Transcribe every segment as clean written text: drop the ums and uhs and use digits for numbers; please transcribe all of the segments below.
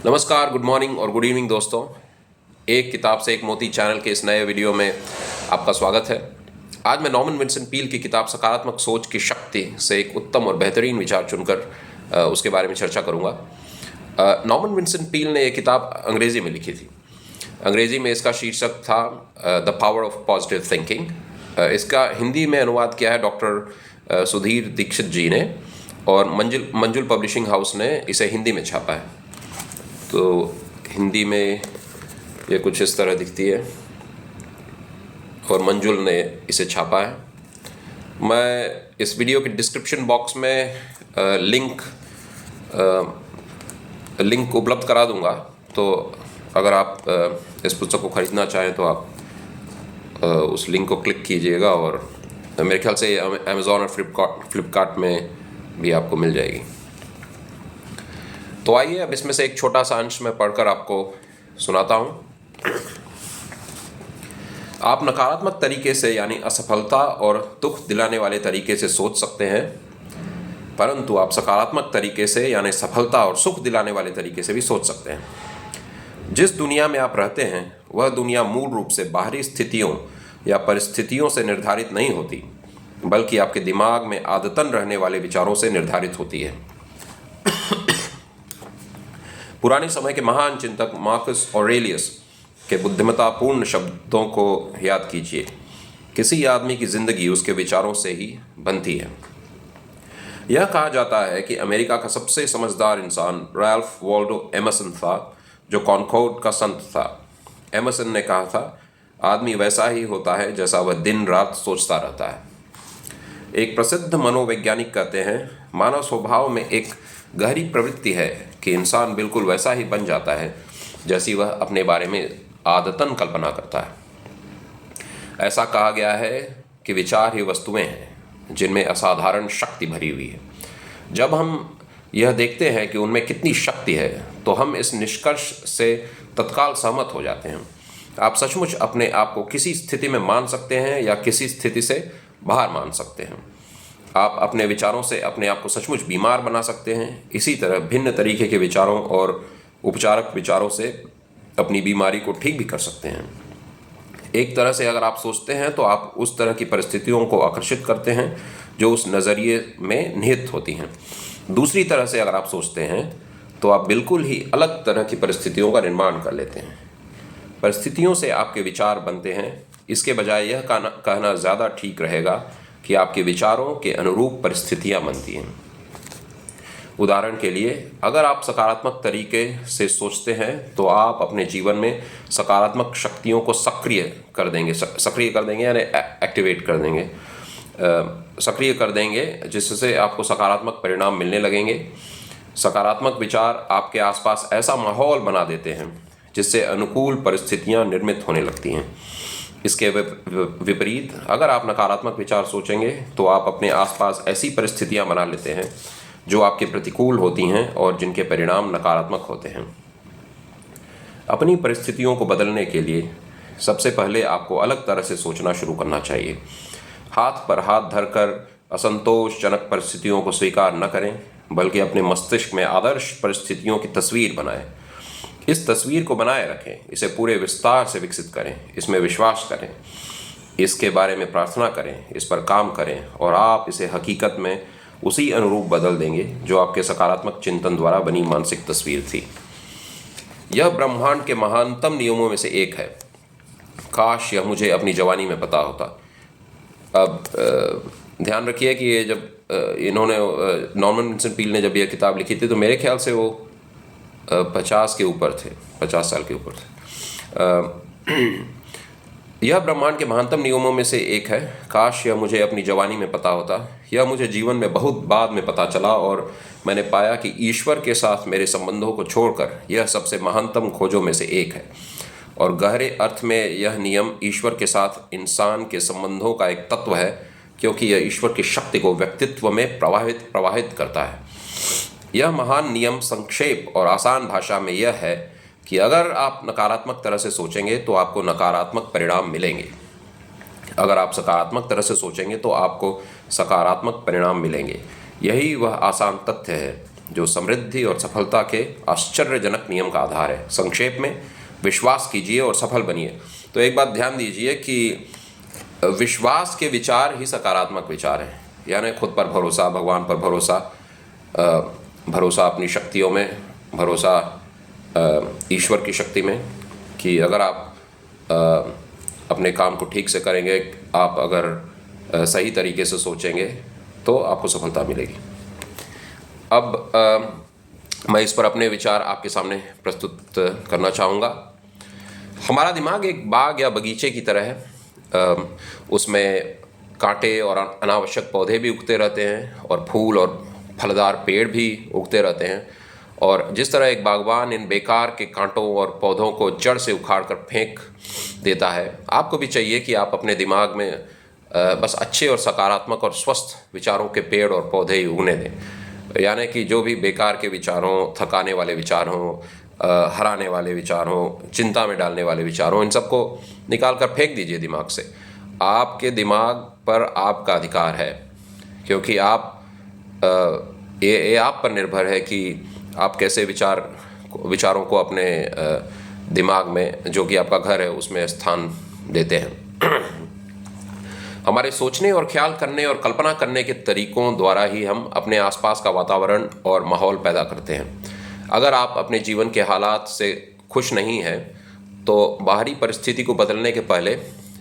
नमस्कार, good morning और good evening दोस्तों। एक किताब से एक मोती चैनल के इस नए वीडियो में आपका स्वागत है। आज मैं नॉर्मन विंसेंट पील की किताब सकारात्मक सोच की शक्ति से एक उत्तम और बेहतरीन विचार चुनकर उसके बारे में चर्चा करूंगा। नॉर्मन विंसेंट पील ने यह किताब अंग्रेज़ी में लिखी थी। अंग्रेज़ी में इसका शीर्षक था the power of positive thinking. इसका हिंदी में अनुवाद किया है डॉक्टर सुधीर दीक्षित जी ने, और मंजुल पब्लिशिंग हाउस ने इसे हिंदी में छापा है। तो हिंदी में ये कुछ इस तरह दिखती है और मंजुल ने इसे छापा है। मैं इस वीडियो के डिस्क्रिप्शन बॉक्स में लिंक उपलब्ध करा दूंगा, तो अगर आप इस पुस्तक को ख़रीदना चाहें तो आप उस लिंक को क्लिक कीजिएगा, और मेरे ख्याल से अमेज़ॉन और फ्लिपकार्ट में भी आपको मिल जाएगी। तो आइए अब इसमें से एक छोटा सा अंश मैं पढ़कर आपको सुनाता हूँ। आप नकारात्मक तरीके से यानी असफलता और दुख दिलाने वाले तरीके से सोच सकते हैं, परंतु आप सकारात्मक तरीके से यानी सफलता और सुख दिलाने वाले तरीके से भी सोच सकते हैं। जिस दुनिया में आप रहते हैं वह दुनिया मूल रूप से बाहरी स्थितियों या परिस्थितियों से निर्धारित नहीं होती, बल्कि आपके दिमाग में आदतन रहने वाले विचारों से निर्धारित होती है। पुराने समय के महान चिंतक मार्कस ऑरेलियस के बुद्धिमत्तापूर्ण शब्दों को याद कीजिए। किसी आदमी की जिंदगी उसके विचारों से ही बनती है। यह कहा जाता है कि अमेरिका का सबसे समझदार इंसान रैल्फ वॉल्डो एमर्सन था, जो कॉनकॉर्ड का संत था। एमर्सन ने कहा था, आदमी वैसा ही होता है जैसा वह दिन रात सोचता रहता है। एक प्रसिद्ध मनोवैज्ञानिक कहते हैं, मानव स्वभाव में एक गहरी प्रवृत्ति है कि इंसान बिल्कुल वैसा ही बन जाता है जैसी वह अपने बारे में आदतन कल्पना करता है। ऐसा कहा गया है कि विचार ही वस्तुएं हैं जिनमें असाधारण शक्ति भरी हुई है। जब हम यह देखते हैं कि उनमें कितनी शक्ति है, तो हम इस निष्कर्ष से तत्काल सहमत हो जाते हैं। आप सचमुच अपने आप को किसी स्थिति में मान सकते हैं या किसी स्थिति से बाहर मान सकते हैं। आप अपने विचारों से अपने आप को सचमुच बीमार बना सकते हैं। इसी तरह भिन्न तरीके के विचारों और उपचारक विचारों से अपनी बीमारी को ठीक भी कर सकते हैं। एक तरह से अगर आप सोचते हैं तो आप उस तरह की परिस्थितियों को आकर्षित करते हैं जो उस नज़रिए में निहित होती हैं। दूसरी तरह से अगर आप सोचते हैं तो आप बिल्कुल ही अलग तरह की परिस्थितियों का निर्माण कर लेते हैं। परिस्थितियों से आपके विचार बनते हैं। इसके बजाय यह कहना ज़्यादा ठीक रहेगा कि आपके विचारों के अनुरूप परिस्थितियां बनती हैं। उदाहरण के लिए, अगर आप सकारात्मक तरीके से सोचते हैं तो आप अपने जीवन में सकारात्मक शक्तियों को सक्रिय कर देंगे यानी एक्टिवेट कर देंगे, सक्रिय कर देंगे, जिससे आपको सकारात्मक परिणाम मिलने लगेंगे। सकारात्मक विचार आपके आसपास ऐसा माहौल बना देते हैं जिससे अनुकूल परिस्थितियां निर्मित होने लगती हैं। इसके विपरीत अगर आप नकारात्मक विचार सोचेंगे तो आप अपने आसपास ऐसी परिस्थितियां बना लेते हैं जो आपके प्रतिकूल होती हैं और जिनके परिणाम नकारात्मक होते हैं। अपनी परिस्थितियों को बदलने के लिए सबसे पहले आपको अलग तरह से सोचना शुरू करना चाहिए। हाथ पर हाथ धरकर असंतोषजनक परिस्थितियों को स्वीकार न करें, बल्कि अपने मस्तिष्क में आदर्श परिस्थितियों की तस्वीर बनाएं। इस तस्वीर को बनाए रखें, इसे पूरे विस्तार से विकसित करें, इसमें विश्वास करें, इसके बारे में प्रार्थना करें, इस पर काम करें, और आप इसे हकीकत में उसी अनुरूप बदल देंगे जो आपके सकारात्मक चिंतन द्वारा बनी मानसिक तस्वीर थी। यह ब्रह्मांड के महानतम नियमों में से एक है। काश यह मुझे अपनी जवानी में पता होता। अब ध्यान रखिए कि ये जब इन्होंने नॉर्मन विंसेंट पील ने जब यह किताब लिखी थी तो मेरे ख्याल से वो 50 के ऊपर थे, 50 साल के ऊपर थे। यह ब्रह्मांड के महानतम नियमों में से एक है। काश यह मुझे अपनी जवानी में पता होता। यह मुझे जीवन में बहुत बाद में पता चला, और मैंने पाया कि ईश्वर के साथ मेरे संबंधों को छोड़कर यह सबसे महानतम खोजों में से एक है। और गहरे अर्थ में यह नियम ईश्वर के साथ इंसान के संबंधों का एक तत्व है, क्योंकि यह ईश्वर की शक्ति को व्यक्तित्व में प्रवाहित करता है। यह महान नियम संक्षेप और आसान भाषा में यह है कि अगर आप नकारात्मक तरह से सोचेंगे तो आपको नकारात्मक परिणाम मिलेंगे। अगर आप सकारात्मक तरह से सोचेंगे तो आपको सकारात्मक परिणाम मिलेंगे। यही वह आसान तथ्य है जो समृद्धि और सफलता के आश्चर्यजनक नियम का आधार है। संक्षेप में, विश्वास कीजिए और सफल बनिए। तो एक बात ध्यान दीजिए कि विश्वास के विचार ही सकारात्मक विचार हैं, यानी खुद पर भरोसा, भगवान पर भरोसा, भरोसा अपनी शक्तियों में, भरोसा ईश्वर की शक्ति में, कि अगर आप अपने काम को ठीक से करेंगे, आप अगर सही तरीके से सोचेंगे तो आपको सफलता मिलेगी। अब मैं इस पर अपने विचार आपके सामने प्रस्तुत करना चाहूँगा। हमारा दिमाग एक बाग या बगीचे की तरह है। उसमें कांटे और अनावश्यक पौधे भी उगते रहते हैं और फूल और फलदार पेड़ भी उगते रहते हैं। और जिस तरह एक बागवान इन बेकार के कांटों और पौधों को जड़ से उखाड़ कर फेंक देता है, आपको भी चाहिए कि आप अपने दिमाग में बस अच्छे और सकारात्मक और स्वस्थ विचारों के पेड़ और पौधे ही उगने दें। यानी कि जो भी बेकार के विचार हों, थकाने वाले विचार हों, हराने वाले विचार हों, चिंता में डालने वाले विचार हों, इन सबको निकाल कर फेंक दीजिए दिमाग से। आपके दिमाग पर आपका अधिकार है, क्योंकि आप ये आप पर निर्भर है कि आप कैसे विचारों को अपने दिमाग में, जो कि आपका घर है, उसमें स्थान देते हैं। हमारे सोचने और ख्याल करने और कल्पना करने के तरीकों द्वारा ही हम अपने आसपास का वातावरण और माहौल पैदा करते हैं। अगर आप अपने जीवन के हालात से खुश नहीं हैं तो बाहरी परिस्थिति को बदलने के पहले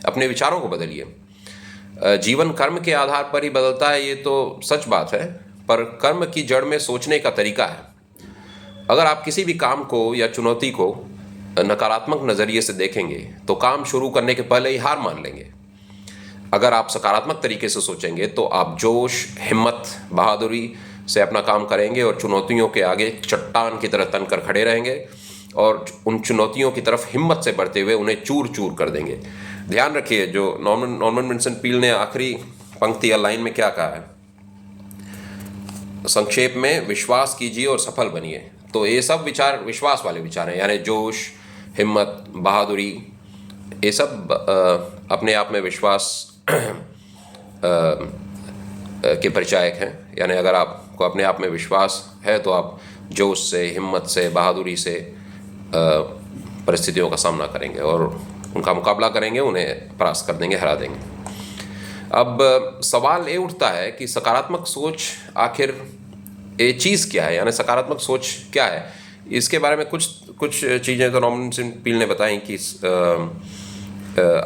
अपने विचारों को बदलिए। जीवन कर्म के आधार पर ही बदलता है, ये तो सच बात है, पर कर्म की जड़ में सोचने का तरीका है। अगर आप किसी भी काम को या चुनौती को नकारात्मक नज़रिए से देखेंगे तो काम शुरू करने के पहले ही हार मान लेंगे। अगर आप सकारात्मक तरीके से सोचेंगे तो आप जोश, हिम्मत, बहादुरी से अपना काम करेंगे और चुनौतियों के आगे चट्टान की तरह तन कर खड़े रहेंगे और उन चुनौतियों की तरफ हिम्मत से बढ़ते हुए उन्हें चूर चूर कर देंगे। ध्यान रखिए, जो नॉर्मन विंसन पील ने आखिरी पंक्ति या लाइन में क्या कहा है, संक्षेप में, विश्वास कीजिए और सफल बनिए। तो ये सब विचार विश्वास वाले विचार हैं, यानी जोश, हिम्मत, बहादुरी, ये सब अपने आप में विश्वास के परिचायक हैं। यानी अगर आपको अपने आप में विश्वास है तो आप जोश से, हिम्मत से, बहादुरी से परिस्थितियों का सामना करेंगे और उनका मुकाबला करेंगे, उन्हें परास्त कर देंगे, हरा देंगे। अब सवाल ये उठता है कि सकारात्मक सोच आखिर ये चीज़ क्या है, यानी सकारात्मक सोच क्या है। इसके बारे में कुछ चीज़ें तो नॉर्मन विंसन पील ने बताई कि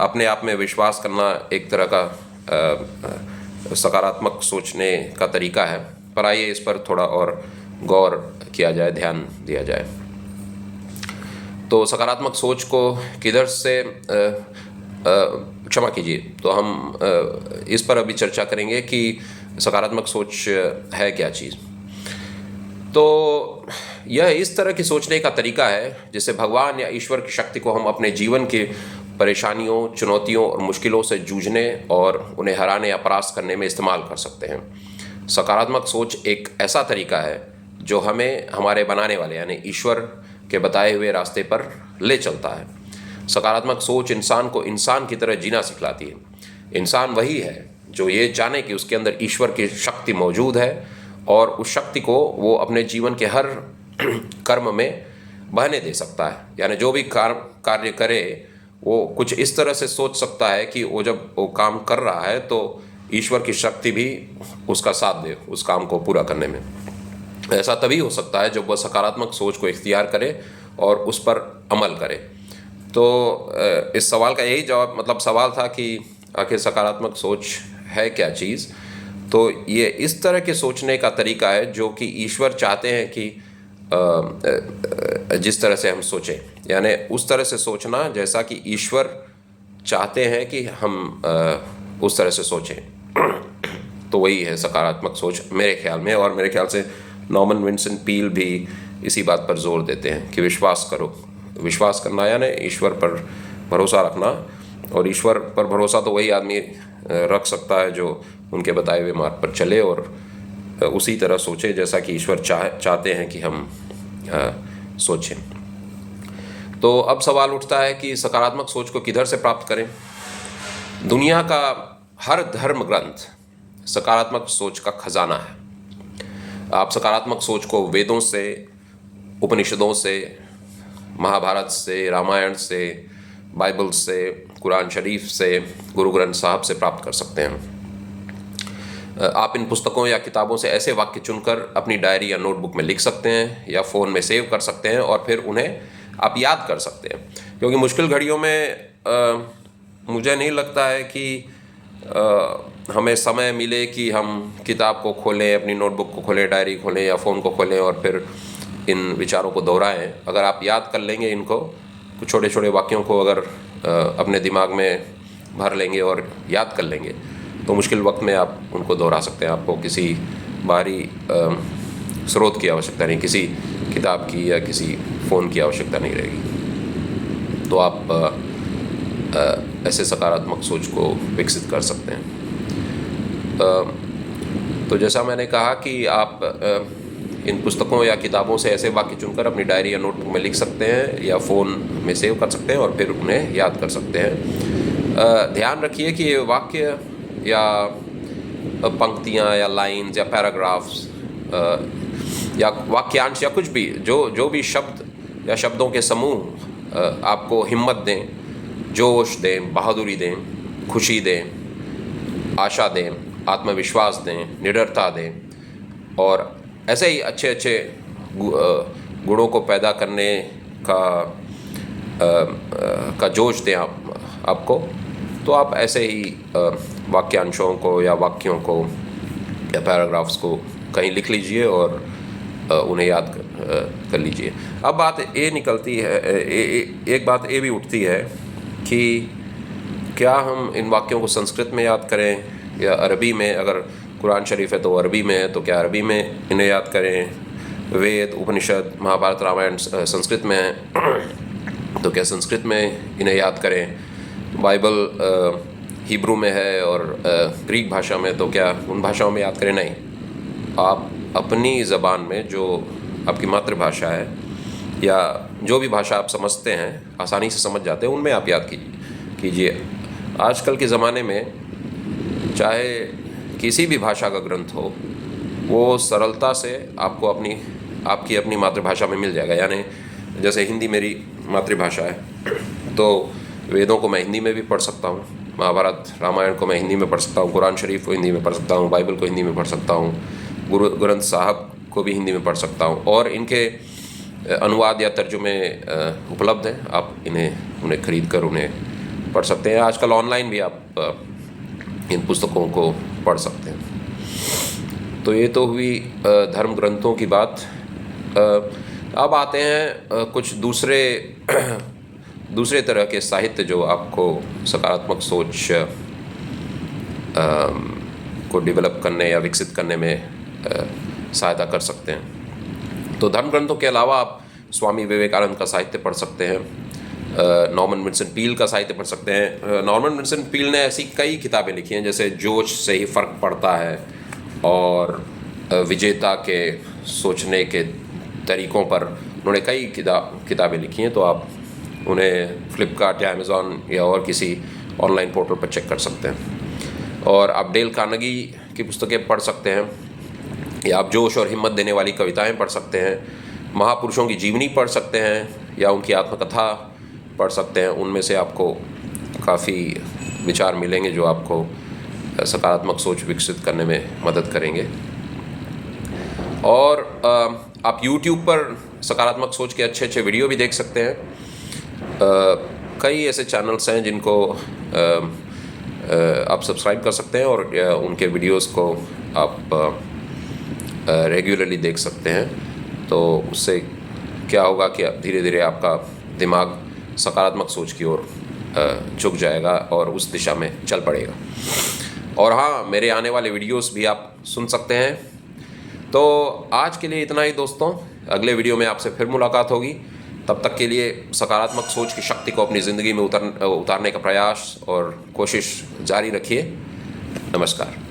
अपने आप में विश्वास करना एक तरह का सकारात्मक सोचने का तरीका है। पर आइए इस पर थोड़ा और गौर किया जाए, ध्यान दिया जाए। तो सकारात्मक सोच को किधर से, क्षमा कीजिए, तो हम इस पर अभी चर्चा करेंगे कि सकारात्मक सोच है क्या चीज़। तो यह इस तरह की सोचने का तरीका है जिससे भगवान या ईश्वर की शक्ति को हम अपने जीवन के परेशानियों, चुनौतियों और मुश्किलों से जूझने और उन्हें हराने या परास्त करने में इस्तेमाल कर सकते हैं। सकारात्मक सोच एक ऐसा तरीका है जो हमें हमारे बनाने वाले यानी ईश्वर के बताए हुए रास्ते पर ले चलता है। सकारात्मक सोच इंसान को इंसान की तरह जीना सिखलाती है। इंसान वही है जो ये जाने कि उसके अंदर ईश्वर की शक्ति मौजूद है और उस शक्ति को वो अपने जीवन के हर कर्म में बहने दे सकता है। यानी जो भी कार्य करे वो कुछ इस तरह से सोच सकता है कि वो जब वो काम कर रहा है तो ईश्वर की शक्ति भी उसका साथ दे उस काम को पूरा करने में। ऐसा तभी हो सकता है जब वह सकारात्मक सोच को इख्तियार करे और उस पर अमल करे। तो इस सवाल का यही जवाब, मतलब सवाल था कि आखिर सकारात्मक सोच है क्या चीज़। तो ये इस तरह के सोचने का तरीका है जो कि ईश्वर चाहते हैं कि जिस तरह से हम सोचें, यानी उस तरह से सोचना जैसा कि ईश्वर चाहते हैं कि हम उस तरह से सोचें। तो वही है सकारात्मक सोच मेरे ख्याल में। और मेरे ख्याल से नॉर्मन विंसन पील भी इसी बात पर जोर देते हैं कि विश्वास करो। विश्वास करना यानी ईश्वर पर भरोसा रखना, और ईश्वर पर भरोसा तो वही आदमी रख सकता है जो उनके बताए हुए मार्ग पर चले और उसी तरह सोचे जैसा कि ईश्वर चाहते हैं कि हम सोचें। तो अब सवाल उठता है कि सकारात्मक सोच को किधर से प्राप्त करें। दुनिया का हर धर्म ग्रंथ सकारात्मक सोच का खजाना है। आप सकारात्मक सोच को वेदों से, उपनिषदों से, महाभारत से, रामायण से, बाइबल से, कुरान शरीफ से, गुरु ग्रंथ साहब से प्राप्त कर सकते हैं। आप इन पुस्तकों या किताबों से ऐसे वाक्य चुनकर अपनी डायरी या नोटबुक में लिख सकते हैं या फ़ोन में सेव कर सकते हैं और फिर उन्हें आप याद कर सकते हैं। क्योंकि मुश्किल घड़ियों में मुझे नहीं लगता है कि हमें समय मिले कि हम किताब को खोलें, अपनी नोटबुक को खोलें, डायरी खोलें या फ़ोन को खोलें और फिर इन विचारों को दोहराएं। अगर आप याद कर लेंगे इनको, कुछ छोटे छोटे वाक्यों को अगर अपने दिमाग में भर लेंगे और याद कर लेंगे तो मुश्किल वक्त में आप उनको दोहरा सकते हैं। आपको किसी बाहरी स्रोत की आवश्यकता नहीं, किसी किताब की या किसी फ़ोन की आवश्यकता नहीं रहेगी। तो आप ऐसे सकारात्मक सोच को विकसित कर सकते हैं। तो जैसा मैंने कहा कि आप इन पुस्तकों या किताबों से ऐसे वाक्य चुनकर अपनी डायरी या नोटबुक में लिख सकते हैं या फ़ोन में सेव कर सकते हैं और फिर उन्हें याद कर सकते हैं। ध्यान रखिए कि ये वाक्य या पंक्तियाँ या लाइन्स या पैराग्राफ्स या वाक्यांश या कुछ भी जो भी शब्द या शब्दों के समूह आपको हिम्मत दें, जोश दें, बहादुरी दें, खुशी दें, आशा दें, आत्मविश्वास दें, निडरता दें और ऐसे ही अच्छे अच्छे गुणों को पैदा करने का जोश दें आपको, तो आप ऐसे ही वाक्यांशों को या वाक्यों को या पैराग्राफ्स को कहीं लिख लीजिए और उन्हें याद कर लीजिए। अब बात ये निकलती है, एक बात ये भी उठती है कि क्या हम इन वाक्यों को संस्कृत में याद करें या अरबी में? अगर कुरान शरीफ है तो अरबी में है, तो क्या अरबी में इन्हें याद करें? वेद, उपनिषद, महाभारत, रामायण संस्कृत में है तो क्या संस्कृत में इन्हें याद करें? बाइबल हिब्रू में है और ग्रीक भाषा में, तो क्या उन भाषाओं में याद करें? नहीं, आप अपनी ज़बान में, जो आपकी मातृभाषा है या जो भी भाषा आप समझते हैं, आसानी से समझ जाते हैं, उनमें आप याद कीजिए। आजकल के ज़माने में चाहे किसी भी भाषा का ग्रंथ हो, वो सरलता से आपको आपकी अपनी मातृभाषा में मिल जाएगा। यानी जैसे हिंदी मेरी मातृभाषा है तो वेदों को मैं हिंदी में भी पढ़ सकता हूँ, महाभारत रामायण को मैं हिंदी में पढ़ सकता हूँ, कुरान शरीफ को हिंदी में पढ़ सकता हूँ, बाइबल को हिंदी में पढ़ सकता हूँ, गुरु ग्रंथ साहब को भी हिंदी में पढ़ सकता हूँ और इनके अनुवाद या तर्जुमे उपलब्ध हैं। आप उन्हें खरीद कर उन्हें पढ़ सकते हैं। आजकल ऑनलाइन भी आप इन पुस्तकों को पढ़ सकते हैं। तो ये तो हुई धर्म ग्रंथों की बात। अब आते हैं कुछ दूसरे तरह के साहित्य जो आपको सकारात्मक सोच को डेवलप करने या विकसित करने में सहायता कर सकते हैं। तो धर्म ग्रंथों के अलावा आप स्वामी विवेकानंद का साहित्य पढ़ सकते हैं, नॉर्मन विंसन पील का साहित्य पढ़ सकते हैं। नॉर्मन विंसन पील ने ऐसी कई किताबें लिखी हैं, जैसे जोश से ही फ़र्क पड़ता है और विजेता के सोचने के तरीक़ों पर उन्होंने कई किताबें लिखी हैं। तो आप उन्हें फ्लिपकार्ट या अमेज़ॉन या और किसी ऑनलाइन पोर्टल पर चेक कर सकते हैं। और आप डेल कार्नेगी की पुस्तकें पढ़ सकते हैं या आप जोश और हिम्मत देने वाली कविताएं पढ़ सकते हैं, महापुरुषों की जीवनी पढ़ सकते हैं या उनकी आत्मकथा पढ़ सकते हैं। उनमें से आपको काफ़ी विचार मिलेंगे जो आपको सकारात्मक सोच विकसित करने में मदद करेंगे। और आप YouTube पर सकारात्मक सोच के अच्छे अच्छे वीडियो भी देख सकते हैं। कई ऐसे चैनल्स हैं जिनको आप सब्सक्राइब कर सकते हैं और उनके वीडियोस को आप रेगुलरली देख सकते हैं। तो उससे क्या होगा कि धीरे धीरे आपका दिमाग सकारात्मक सोच की ओर झुक जाएगा और उस दिशा में चल पड़ेगा। और हाँ, मेरे आने वाले वीडियोस भी आप सुन सकते हैं। तो आज के लिए इतना ही दोस्तों, अगले वीडियो में आपसे फिर मुलाकात होगी। तब तक के लिए सकारात्मक सोच की शक्ति को अपनी ज़िंदगी में उतारने का प्रयास और कोशिश जारी रखिए। नमस्कार।